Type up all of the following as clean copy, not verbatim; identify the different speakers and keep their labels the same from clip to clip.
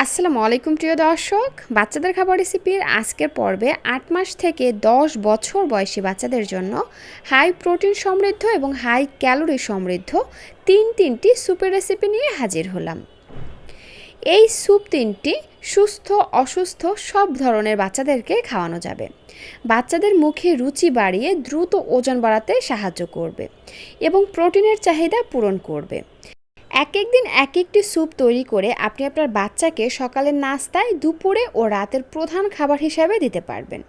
Speaker 1: আসসালামু আলাইকুম প্রিয় দর্শক, বাচ্চাদের খাবার রেসিপির আজকের পর্বে 8 মাস থেকে 10 বছর বয়সী বাচ্চাদের জন্য হাই প্রোটিন সমৃদ্ধ এবং হাই ক্যালোরি সমৃদ্ধ তিনটি স্যুপের রেসিপি নিয়ে হাজির হলাম। এই স্যুপ তিনটি সুস্থ অসুস্থ সব ধরনের বাচ্চাদেরকে খাওয়ানো যাবে। বাচ্চাদের মুখে রুচি বাড়িয়ে দ্রুত ওজন বাড়াতে সাহায্য করবে এবং প্রোটিনের চাহিদা পূরণ করবে। একদিন একটি স্যুপ তৈরি করে আপনি আপনার বাচ্চাকে সকালের নাস্তায়, দুপুরে ও রাতের প্রধান খাবার হিসাবে দিতে পারবেন।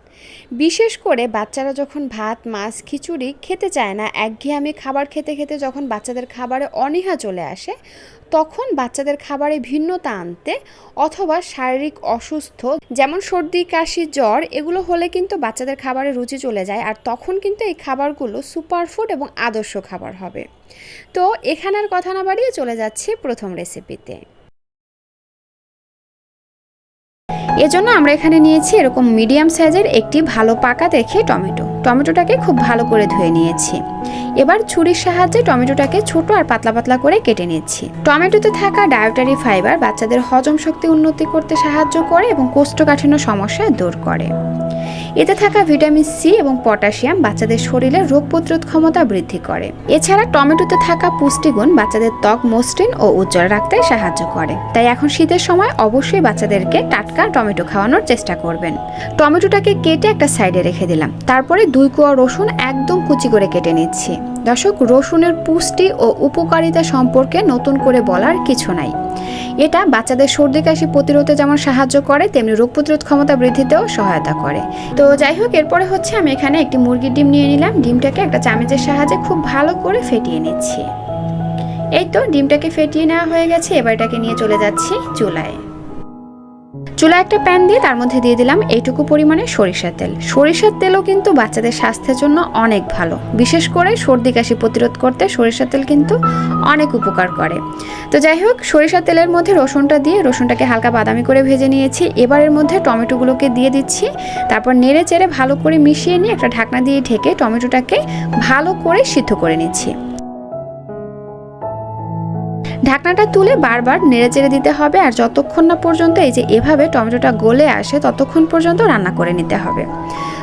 Speaker 1: বিশেষ করে বাচ্চারা যখন ভাত, মাছ, খিচুড়ি খেতে চায় না, একঘেয়েমি খাবার খেতে খেতে যখন বাচ্চাদের খাবারে অনীহা চলে আসে, তখন বাচ্চাদের খাবারে ভিন্নতা আনতে অথবা শারীরিক অসুস্থ যেমন সর্দি, কাশি, জ্বর এগুলো হলে কিন্তু বাচ্চাদের খাবারে রুচি চলে যায়, আর তখন কিন্তু এই খাবারগুলো সুপারফুড এবং আদর্শ খাবার হবে। তো এখানে আর কথা না বাড়িয়ে চলে যাচ্ছি প্রথম রেসিপিতে। এজন্য আমরা এখানে নিয়েছি এরকম মিডিয়াম সাইজের একটি ভালো পাকা দেখে টমেটোটাকে খুব ভালো করে ধুয়ে নিয়েছি। এবার ছুরির সাহায্যে টমেটোটাকে ছোট আর পাতলা পাতলা করে কেটে নিচ্ছি। টমেটোতে থাকা ডায়েটারি ফাইবার বাচ্চাদের হজম শক্তি উন্নতি করতে সাহায্য করে এবং কোষ্ঠকাঠিন্য সমস্যা দূর করে। এতে থাকা ভিটামিন সি এবং পটাশিয়াম বাচ্চাদের শরীরে রোগ প্রতিরোধ ক্ষমতা বৃদ্ধি করে। এছাড়া টমেটোতে থাকা পুষ্টিগুণ বাচ্চাদের ত্বক মসৃণ ও উজ্জ্বল রাখতে সাহায্য করে। তাই এখন শীতের সময় অবশ্যই বাচ্চাদেরকে টাটকা টমেটো খাওয়ানোর চেষ্টা করবেন। টমেটোটাকে কেটে একটা সাইডে রেখে দিলাম। তারপরে 2 কোয়া রসুন একদম কুচি করে কেটে নিচ্ছি। দর্শক, রসুনের পুষ্টি ও উপকারিতা সম্পর্কে নতুন করে বলার কিছু নাই। এটা বাচ্চাদের সর্দি কাশি প্রতিরোধে যেমন সাহায্য করে, তেমনি রোগ প্রতিরোধ ক্ষমতা বৃদ্ধিতেও সহায়তা করে। তো যাই হোক, এরপরে আমি এখানে একটি মুরগির ডিম নিয়ে নিলাম। ডিমটাকে একটা চামচের সাহায্যে খুব ভালো করে ফেটিয়ে নিচ্ছি। এই তো ডিমটাকে ফেটিয়ে নেওয়া হয়ে গেছে। এবার এটাকে নিয়ে চলে যাচ্ছি চুলায়। একটা প্যান দিয়ে তার মধ্যে দিয়ে দিলাম এইটুকু পরিমাণে সরিষার তেল। সরিষার তেলও কিন্তু বাচ্চাদের স্বাস্থ্যের জন্য অনেক ভালো। বিশেষ করে সর্দি কাশি প্রতিরোধ করতে সরিষার তেল কিন্তু অনেক উপকার করে। তো যাই হোক, সরিষার তেলের মধ্যে রসুনটা দিয়ে রসুনটাকে হালকা বাদামি করে ভেজে নিয়েছি। এবার এর মধ্যে টমেটোগুলোকে দিয়ে দিচ্ছি। তারপর নেড়ে চেড়ে ভালো করে মিশিয়ে নিয়ে একটা ঢাকনা দিয়ে ঢেকে টমেটোটাকে ভালো করে সিদ্ধ করে নিচ্ছি। ঢাকনাটা তুলে বারবার নেড়েচেড়ে দিতে হবে, আর যতক্ষণ না পর্যন্ত এই যে এভাবে টমেটোটা গলে আসে ততক্ষণ পর্যন্ত রান্না করে নিতে হবে।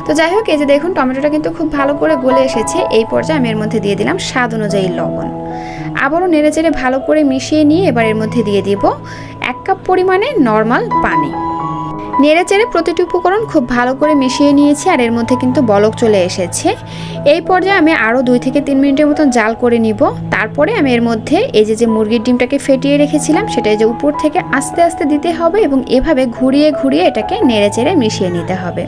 Speaker 1: তো যাই হোক, এই যে দেখুন টমেটোটা কিন্তু খুব ভালো করে গলে এসেছে। এই পর্যায়ে আমি এর মধ্যে দিয়ে দিলাম স্বাদ অনুযায়ী লবণ। আবারও নেড়েচেড়ে ভালো করে মিশিয়ে নিয়ে এবার এর মধ্যে দিয়ে দিব 1 কাপ পরিমাণে নর্মাল পানি। নেড়েচেড়ে প্রতিটি উপকরণ খুব ভালো করে মিশিয়ে নিয়েছি, আর এর মধ্যে কিন্তু বলক চলে এসেছে। এই পর্যায়ে আমি আরও 2 থেকে 3 মিনিটের মতন জাল করে নিব। তারপরে আমি এর মধ্যে এই যে মুরগির ডিমটাকে ফেটিয়ে রেখেছিলাম সেটা যে উপর থেকে আস্তে আস্তে দিতে হবে এবং এভাবে ঘুরিয়ে ঘুরিয়ে এটাকে নেড়েচেড়ে মিশিয়ে নিতে হবে।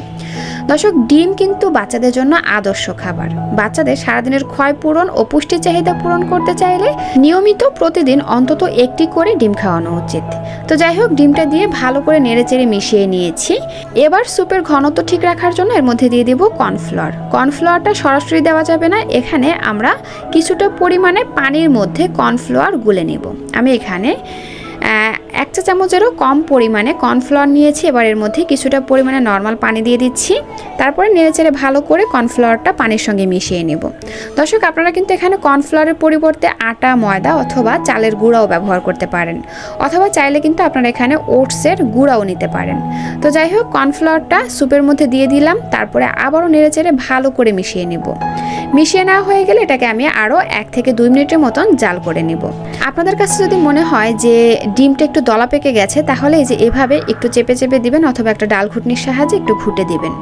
Speaker 1: দর্শক, ডিম কিন্তু বাচ্চাদের জন্য আদর্শ খাবার। বাচ্চাদের সারাদিনের ক্ষয় পূরণ ও পুষ্টি চাহিদা পূরণ করতে চাইলে নিয়মিত প্রতিদিন অন্তত একটি করে ডিম খাওয়ানো উচিত। তো যাই হোক, ডিমটা দিয়ে ভালো করে নেড়েচেড়ে মিশিয়ে নিয়েছি। এবার স্যুপের ঘনত্ব ঠিক রাখার জন্য এর মধ্যে দিয়ে দিব কর্নফ্লাওয়ার। কর্নফ্লাওয়ারটা সরাসরি দেওয়া যাবে না, এখানে আমরা কিছুটা পরিমাণে পানির মধ্যে কর্নফ্লাওয়ার গুলে নেব। আমি এখানে 1 চা চামচেরও কম পরিমাণে কর্নফ্লাওয়ার নিয়েছি। এবার এর মধ্যে কিছুটা পরিমাণে নর্মাল পানি দিয়ে দিচ্ছি। তারপরে নেড়েচেড়ে ভালো করে কর্নফ্লাওয়ারটা পানির সঙ্গে মিশিয়ে নেব। দর্শক, আপনারা কিন্তু এখানে কর্নফ্লাওয়ারের পরিবর্তে আটা, ময়দা অথবা চালের গুঁড়াও ব্যবহার করতে পারেন, অথবা চাইলে কিন্তু আপনারা এখানে ওটসের গুঁড়াও নিতে পারেন। তো যাই হোক, কর্নফ্লাওয়ারটা স্যুপের মধ্যে দিয়ে দিলাম। তারপরে আবারও নেড়েচেড়ে ভালো করে মিশিয়ে নেব। মিশিয়ে নেওয়া হয়ে গেলে এটাকে আমি আরও 1 থেকে 2 মিনিটের মতন জাল করে নেব। আপনাদের কাছে যদি মনে হয় যে ডিমটা একটু দলা পেকে গেছে, তাহলে এই যে এভাবে একটু চেপে চেপে দিবেন অথবা একটা ডাল ঘুটনির সাহায্যে একটু ঘুটে দিবেন।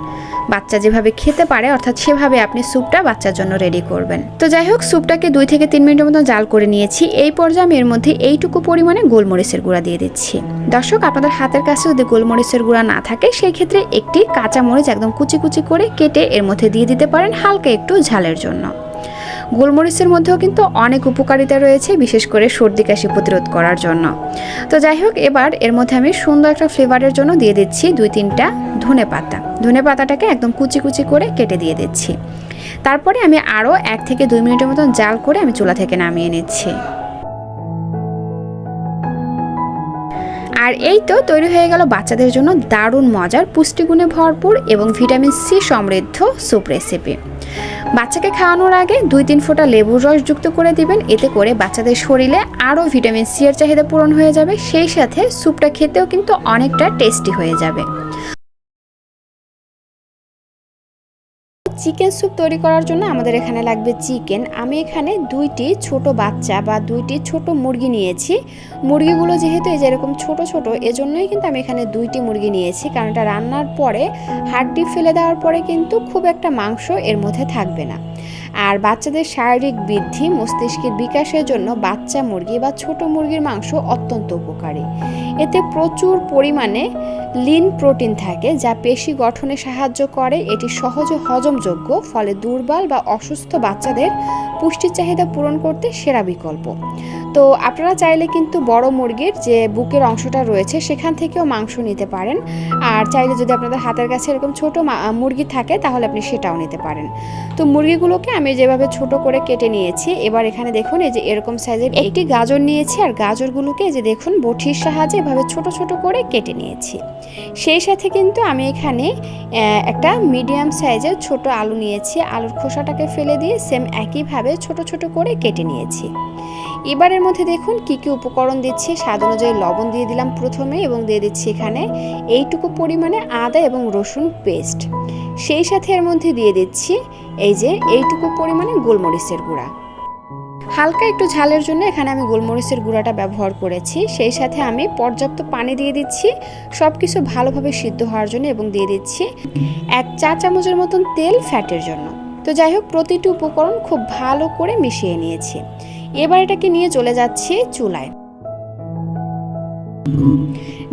Speaker 1: বাচ্চা যেভাবে খেতে পারে অর্থাৎ সেভাবে আপনি স্যুপটা বাচ্চার জন্য রেডি করবেন। তো যাই হোক, স্যুপটাকে 2 থেকে 3 মিনিটের মতো জাল করে নিয়েছি। এই পর্যায়ে আমি এর মধ্যে এইটুকু পরিমাণে গোলমরিচের গুঁড়া দিয়ে দিচ্ছি। দর্শক, আপনাদের হাতের কাছে যদি গোলমরিচের গুঁড়া না থাকে, সেই ক্ষেত্রে একটি কাঁচা মরিচ একদম কুচি কুচি করে কেটে এর মধ্যে দিয়ে দিতে পারেন হালকা একটু ঝালের জন্য। গোলমরিচের মধ্যেও কিন্তু অনেক উপকারিতা রয়েছে, বিশেষ করে সর্দি কাশি প্রতিরোধ করার জন্য। তো যাই হোক, এবার এর মধ্যে আমি সুন্দর একটা ফ্লেভারের জন্য দিয়ে দিচ্ছি 2-3টা ধনে পাতা। ধনে পাতাটাকে একদম কুচি কুচি করে কেটে দিয়ে দিচ্ছি। তারপরে আমি আরও 1 থেকে 2 মিনিটের মতন জাল করে আমি চুলা থেকে নামিয়ে নিচ্ছি। আর এই তো তৈরি হয়ে গেল বাচ্চাদের জন্য দারুণ মজার, পুষ্টিগুণে ভরপুর এবং ভিটামিন সি সমৃদ্ধ স্যুপ রেসিপি। বাচ্চাকে খাওয়ানোর আগে 2-3 ফোঁটা লেবুর রস যুক্ত করে দিবেন, এতে করে বাচ্চাদের শরীরে আরও ভিটামিন সি এর চাহিদা পূরণ হয়ে যাবে, সেই সাথে স্যুপটা খেতেও কিন্তু অনেকটা টেস্টি হয়ে যাবে। চিকেন স্যুপ তৈরি করার জন্য আমাদের এখানে লাগবে চিকেন। আমি এখানে 2টি ছোট বাচ্চা বা 2টি ছোট মুরগি নিয়েছি। মুরগিগুলো যেহেতু এই যে এরকম ছোট ছোট, এজন্যই কিন্তু আমি এখানে 2টি মুরগি নিয়েছি, কারণ এটা রান্নার পরে হাড্ডি ফেলে দেওয়ার পরে কিন্তু খুব একটা মাংস এর মধ্যে থাকবে না। আর বাচ্চাদের শারীরিক বৃদ্ধি, মস্তিষ্কের বিকাশের জন্য বাচ্চা মুরগি বা ছোট মুরগির মাংস অত্যন্ত উপকারী। এতে প্রচুর পরিমাণে লিন প্রোটিন থাকে, যা পেশি গঠনে সাহায্য করে। এটি সহজে হজমযোগ্য, ফলে দুর্বল বা অসুস্থ বাচ্চাদের পুষ্টির চাহিদা পূরণ করতে সেরা বিকল্প। তো আপনারা চাইলে কিন্তু বড় মুরগির যে বুকের অংশটা রয়েছে সেখান থেকেও মাংস নিতে পারেন, আর চাইলে যদি আপনাদের হাতের কাছে এরকম ছোট মুরগি থাকে তাহলে আপনি সেটাও নিতে পারেন। তো মুরগিগুলোকে আমি যেভাবে ছোট করে কেটে নিয়েছি, এবার এখানে দেখুন এই যে এরকম সাইজের একটি গাজর নিয়েছি, আর গাজরগুলোকে যে দেখুন বটির সাহায্যে এভাবে ছোট ছোট করে কেটে নিয়েছি। সেই সাথে কিন্তু আমি এখানে একটা মিডিয়াম সাইজের ছোট আলু নিয়েছি, আলুর খোসাটাকে ফেলে দিয়ে সেম একইভাবে ছোট ছোট করে কেটে নিয়েছি। এবারের মধ্যে দেখুন কি কি উপকরণ দিচ্ছি। স্বাদ অনুযায়ী লবণ দিয়ে দিলাম প্রথমে, এবং দিয়ে দিচ্ছি এখানে এইটুকু পরিমাণে আদা এবং রসুন পেস্ট। সেই সাথে এর মধ্যে দিয়ে দিচ্ছি এই যে এইটুকু পরিমাণে গোলমরিচের গুঁড়া। হালকা একটু ঝালের জন্য এখানে আমি গোলমরিচের গুঁড়াটা ব্যবহার করেছি। সেই সাথে আমি পর্যাপ্ত পানি দিয়ে দিচ্ছি সব কিছু ভালোভাবে সিদ্ধ হওয়ার জন্য, এবং দিয়ে দিচ্ছি 1 চা চামচের মতন তেল ফ্যাটের জন্য। তো যাই হোক, প্রতিটি উপকরণ খুব ভালো করে মিশিয়ে নিয়েছি। এবার এটাকে নিয়ে চলে যাচ্ছি চুলায়।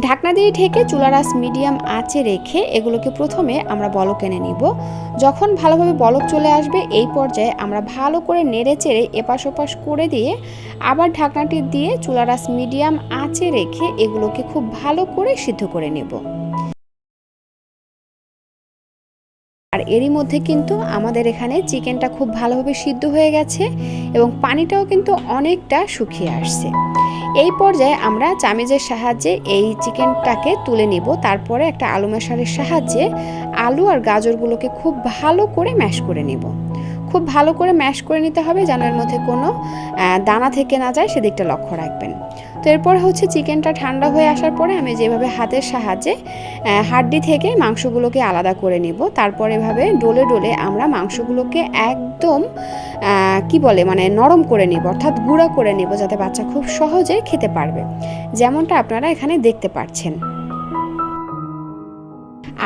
Speaker 1: ঢাকনা দিয়ে ঢেকে চুলার আঁচ মিডিয়াম আঁচে রেখে এগুলোকে প্রথমে আমরা বলক এনে নিব। যখন ভালোভাবে বলক চলে আসবে এই পর্যায়ে আমরা ভালো করে নেড়ে চেড়ে এপাশ ওপাশ করে দিয়ে আবার ঢাকনাটি দিয়ে চুলার আঁচ মিডিয়াম আঁচে রেখে এগুলোকে খুব ভালো করে সিদ্ধ করে নেব। আর এরই মধ্যে কিন্তু আমাদের এখানে চিকেনটা খুব ভালোভাবে সিদ্ধ হয়ে গেছে এবং পানিটাও কিন্তু অনেকটা শুকিয়ে আসছে। এই পর্যায়ে আমরা চামচের সাহায্যে এই চিকেনটাকে তুলে নিব। তারপরে একটা আলু ম্যাশারের সাহায্যে আলু আর গাজরগুলোকে খুব ভালো করে ম্যাশ করে নিব। খুব ভালো করে ম্যাশ করে নিতে হবে যেন এর মধ্যে কোনো দানা থেকে না যায়, সেদিকটা লক্ষ্য রাখবেন। তো এরপর হচ্ছে চিকেনটা ঠান্ডা হয়ে আসার পরে আমি যেভাবে হাতের সাহায্যে হাড্ডি থেকে মাংসগুলোকে আলাদা করে নিব। তারপর এভাবে ডলে ডলে আমরা মাংসগুলোকে একদম মানে নরম করে নিব, অর্থাৎ গুঁড়া করে নিব, যাতে বাচ্চা খুব সহজে খেতে পারবে, যেমনটা আপনারা এখানে দেখতে পাচ্ছেন।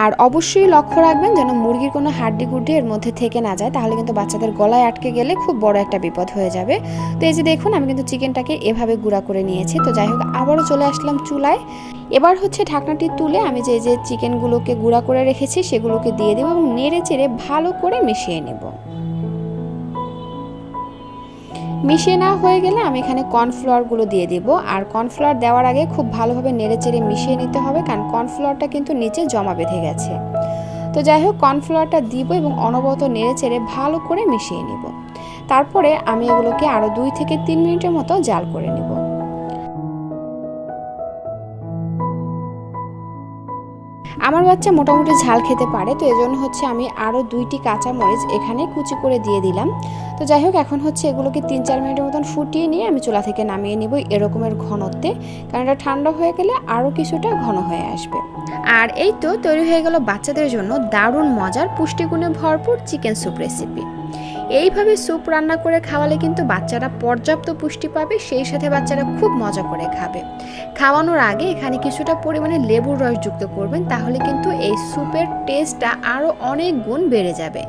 Speaker 1: আর অবশ্যই লক্ষ্য রাখবেন যেন মুরগির কোনো হাড্ডি গুড্ডি এর মধ্যে থেকে না যায়, তাহলে কিন্তু বাচ্চাদের গলায় আটকে গেলে খুব বড় একটা বিপদ হয়ে যাবে। তো এই যে দেখুন আমি কিন্তু চিকেনটাকে এভাবে গুঁড়া করে নিয়েছি। তো যাই হোক, আবারও চলে আসলাম চুলায়। এবার হচ্ছে ঢাকনাটি তুলে আমি যে চিকেনগুলোকে গুঁড়া করে রেখেছি সেগুলোকে দিয়ে দেবো এবং নেড়ে চেড়ে ভালো করে মিশিয়ে নেব। মিশিয়ে নেওয়া হয়ে গেলে আমি এখানে কর্নফ্লাওয়ারগুলো দিয়ে দিব। আর কর্নফ্লাওয়ার দেওয়ার আগে খুব ভালোভাবে নেড়ে চেড়ে মিশিয়ে নিতে হবে, কারণ কর্নফ্লাওয়ারটা কিন্তু নিচে জমা বেঁধে গেছে। তো যাই হোক, কর্নফ্লাওয়ারটা দিব এবং অনবরত নেড়ে চেড়ে ভালো করে মিশিয়ে নিব। তারপরে আমি এগুলোকে আরও 2 থেকে 3 মিনিটের মতো জাল করে নেব। আমার বাচ্চা মোটামুটি ঝাল খেতে পারে, তো এজন্য হচ্ছে আমি আরও 2টি কাঁচামরিচ এখানে কুচি করে দিয়ে দিলাম। তো যাই হোক, এখন হচ্ছে এগুলোকে 3-4 মিনিটের মতন ফুটিয়ে নিয়ে আমি চুলা থেকে নামিয়ে নিব এরকমের ঘনত্বে, কারণ এটা ঠান্ডা হয়ে গেলে আরও কিছুটা ঘন হয়ে আসবে। আর এই তো তৈরি হয়ে গেল বাচ্চাদের জন্য দারুণ মজার পুষ্টিগুণে ভরপুর চিকেন স্যুপ রেসিপি। এইভাবে স্যুপ রান্না করে খাওয়ালে কিন্তু বাচ্চারা পর্যাপ্ত পুষ্টি পাবে, সেই সাথে বাচ্চারা খুব মজা করে খাবে। খাওয়ানোর আগে এখানে কিছুটা পরিমাণে লেবুর রস যুক্ত করবেন, তাহলে কিন্তু এই স্যুপের টেস্টটা আরও অনেক গুণ বেড়ে যাবে।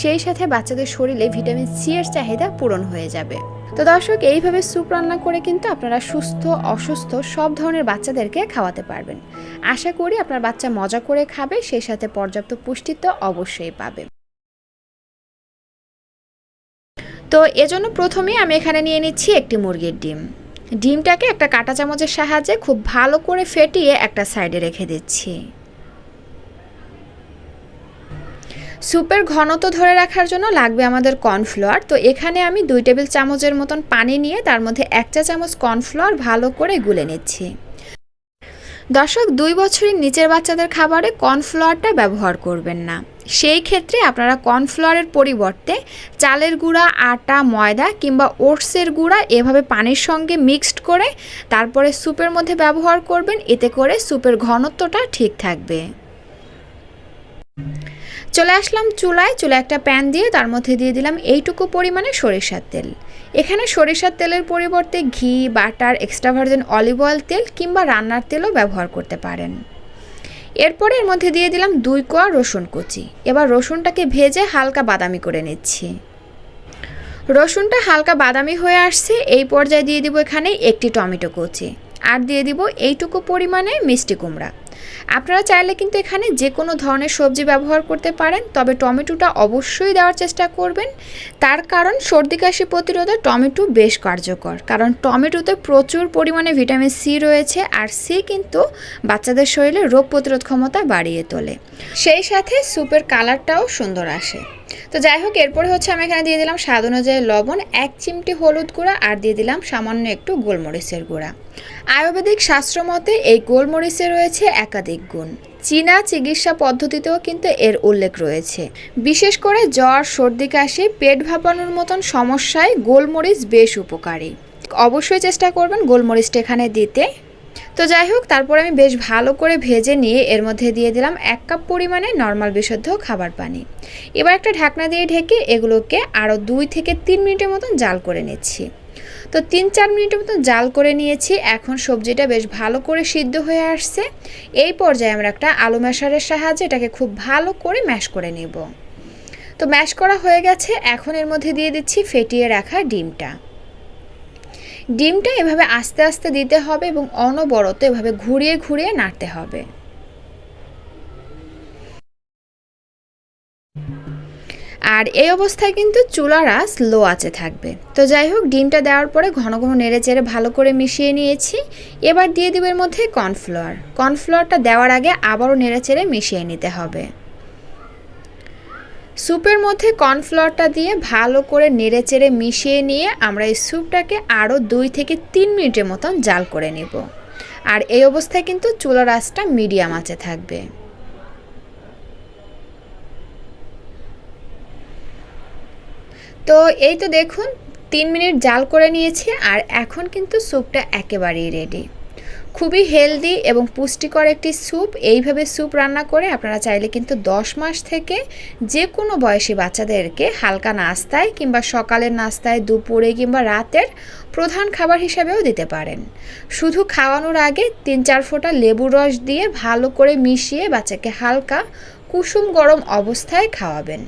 Speaker 1: সেই সাথে বাচ্চাদের শরীরে ভিটামিন সি এর চাহিদা পূরণ হয়ে যাবে। তো দর্শক, এইভাবে স্যুপ রান্না করে কিন্তু আপনারা সুস্থ অসুস্থ সব ধরনের বাচ্চাদেরকে খাওয়াতে পারবেন। আশা করি আপনার বাচ্চা মজা করে খাবে, সেই সাথে পর্যাপ্ত পুষ্টি তো অবশ্যই পাবে। তো এজন্য প্রথমেই আমি এখানে নিয়ে নিচ্ছি একটি মুরগির ডিম। ডিমটাকে একটা কাঁটা চামচের সাহায্যে খুব ভালো করে ফেটিয়ে একটা সাইডে রেখে দিচ্ছি। স্যুপের ঘনত্ব ধরে রাখার জন্য লাগবে আমাদের কর্নফ্লাওয়ার। তো এখানে আমি 2 টেবিল চামচের মতন পানি নিয়ে তার মধ্যে 1 চা চামচ কর্নফ্লাওয়ার ভালো করে গুলে নিচ্ছি। দর্শক, 2 বছরের নিচের বাচ্চাদের খাবারে কর্নফ্লাওয়ারটা ব্যবহার করবেন না। সেই ক্ষেত্রে আপনারা কর্নফ্লাওয়ারের পরিবর্তে চালের গুঁড়া, আটা, ময়দা কিংবা ওটসের গুঁড়া এভাবে পানির সঙ্গে মিক্সড করে তারপরে স্যুপের মধ্যে ব্যবহার করবেন। এতে করে স্যুপের ঘনত্বটা ঠিক থাকবে। চলে আসলাম চুলায় একটা প্যান দিয়ে তার মধ্যে দিয়ে দিলাম এইটুকু পরিমাণে সরিষার তেল। এখানে সরিষার তেলের পরিবর্তে ঘি, butter, extra virgin olive oil তেল কিংবা রান্নার তেলও ব্যবহার করতে পারেন। এরপরে এর মধ্যে দিয়ে দিলাম 2 কোয়া রসুন কুচি। এবার রসুনটাকে ভেজে হালকা বাদামি করে নিচ্ছি। রসুনটা হালকা বাদামি হয়ে আসছে, এই পর্যায়ে দিয়ে দিব এখানে একটি টমেটো কুচি আর দিয়ে দিব এইটুকু পরিমাণে মিষ্টি কুমড়া। আপনারা চাইলে কিন্তু এখানে যে কোনো ধরনের সবজি ব্যবহার করতে পারেন, তবে টমেটোটা অবশ্যই দেওয়ার চেষ্টা করবেন। তার কারণ সর্দি কাশি প্রতিরোধে টমেটো বেশ কার্যকর, কারণ টমেটোতে প্রচুর পরিমাণে ভিটামিন সি রয়েছে, আর সি কিন্তু বাচ্চাদের শরীরে রোগ প্রতিরোধ ক্ষমতা বাড়িয়ে তোলে, সেই সাথে স্যুপের কালারটাও সুন্দর আসে। তো যাই হোক, এরপরে আমি এখানে দিয়ে দিলাম স্বাদ অনুযায়ী লবণ, 1 চিমটি হলুদ গুঁড়া আর দিয়ে দিলাম সামান্য একটু গোলমরিচের গুঁড়া। আয়ুর্বেদিক শাস্ত্র মতে এই গোলমরিচে রয়েছে একাধিক গুণ। চীনা চিকিৎসা পদ্ধতিতেও কিন্তু এর উল্লেখ রয়েছে। বিশেষ করে জ্বর, সর্দি কাশি, পেট ভাপানোর মতন সমস্যায় গোলমরিচ বেশ উপকারী। অবশ্যই চেষ্টা করবেন গোলমরিচটা এখানে দিতে। তো যাই হোক, তারপর আমি বেশ ভালো করে ভেজে নিয়ে এর মধ্যে দিয়ে দিলাম 1 কাপ পরিমাণে নর্মাল বিশুদ্ধ খাবার পানি। এবার একটা ঢাকনা দিয়ে ঢেকে এগুলোকে আরও 2 থেকে 3 মিনিটের মতন জাল করে নিচ্ছি। তো 3-4 মিনিটের মতন জাল করে নিয়েছি। এখন সবজিটা বেশ ভালো করে সিদ্ধ হয়ে আসছে। এই পর্যায়ে আমরা একটা আলু ম্যাশারের সাহায্যে এটাকে খুব ভালো করে ম্যাশ করে নেব। তো ম্যাশ করা হয়ে গেছে। এখন এর মধ্যে দিয়ে দিচ্ছি ফেটিয়ে রাখা ডিমটা। ডিমটা এভাবে আস্তে আস্তে দিতে হবে এবং অনবরত এভাবে ঘুরিয়ে ঘুরিয়ে নাড়তে হবে। আর এই অবস্থায় কিন্তু চুলার আঁচ লো আঁচে থাকবে। তো যাই হোক, ডিমটা দেওয়ার পরে ঘন ঘন নেড়ে চেড়ে ভালো করে মিশিয়ে নিয়েছি। এবার দিয়ে দিব এর মধ্যে কর্নফ্লাওয়ার। কর্নফ্লাওয়ারটা দেওয়ার আগে আবারও নেড়ে চেড়ে মিশিয়ে নিতে হবে। স্যুপের মধ্যে কর্নফ্লাওয়ারটা দিয়ে ভালো করে নেড়ে চেড়ে মিশিয়ে নিয়ে আমরা এই স্যুপটাকে আরও 2 থেকে 3 মিনিটের মতন জাল করে নেব। আর এই অবস্থায় কিন্তু চুলার আঁচটা মিডিয়াম আঁচে থাকবে। তো এই তো দেখুন, 3 মিনিট জাল করে নিয়েছি আর এখন কিন্তু স্যুপটা একেবারেই রেডি। খুবই হেলদি এবং পুষ্টিকর একটি স্যুপ। এইভাবে স্যুপ রান্না করে আপনারা চাইলে কিন্তু 10 মাস থেকে যে কোনো বয়সী বাচ্চাদেরকে হালকা নাস্তায় কিংবা সকালের নাস্তায়, দুপুরে কিংবা রাতের প্রধান খাবার হিসাবেও দিতে পারেন। শুধু খাওয়ানোর আগে 3-4 ফোঁটা লেবুর রস দিয়ে ভালো করে মিশিয়ে বাচ্চাকে হালকা কুসুম গরম অবস্থায় খাওয়াবেন।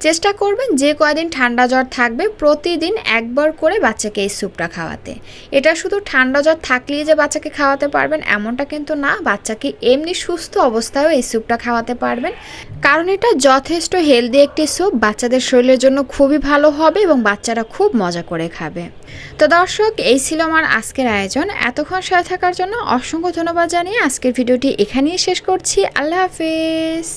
Speaker 1: চেষ্টা করবেন যে কয়দিন ঠান্ডা জ্বর থাকবে প্রতিদিন একবার করে বাচ্চাকে এই স্যুপটা খাওয়াতে। এটা শুধু ঠান্ডা জ্বর থাকলেই যে বাচ্চাকে খাওয়াতে পারবেন এমনটা কিন্তু না, বাচ্চাকে এমনি সুস্থ অবস্থায়ও এই স্যুপটা খাওয়াতে পারবেন, কারণ এটা যথেষ্ট হেলদি একটি স্যুপ। বাচ্চাদের শরীরের জন্য খুবই ভালো হবে এবং বাচ্চারা খুব মজা করে খাবে। তো দর্শক, এই ছিল আমার আজকের আয়োজন। এতক্ষণ সাথে থাকার জন্য অসংখ্য ধন্যবাদ জানিয়ে আজকের ভিডিওটি এখানেই শেষ করছি। আল্লাহ হাফেজ।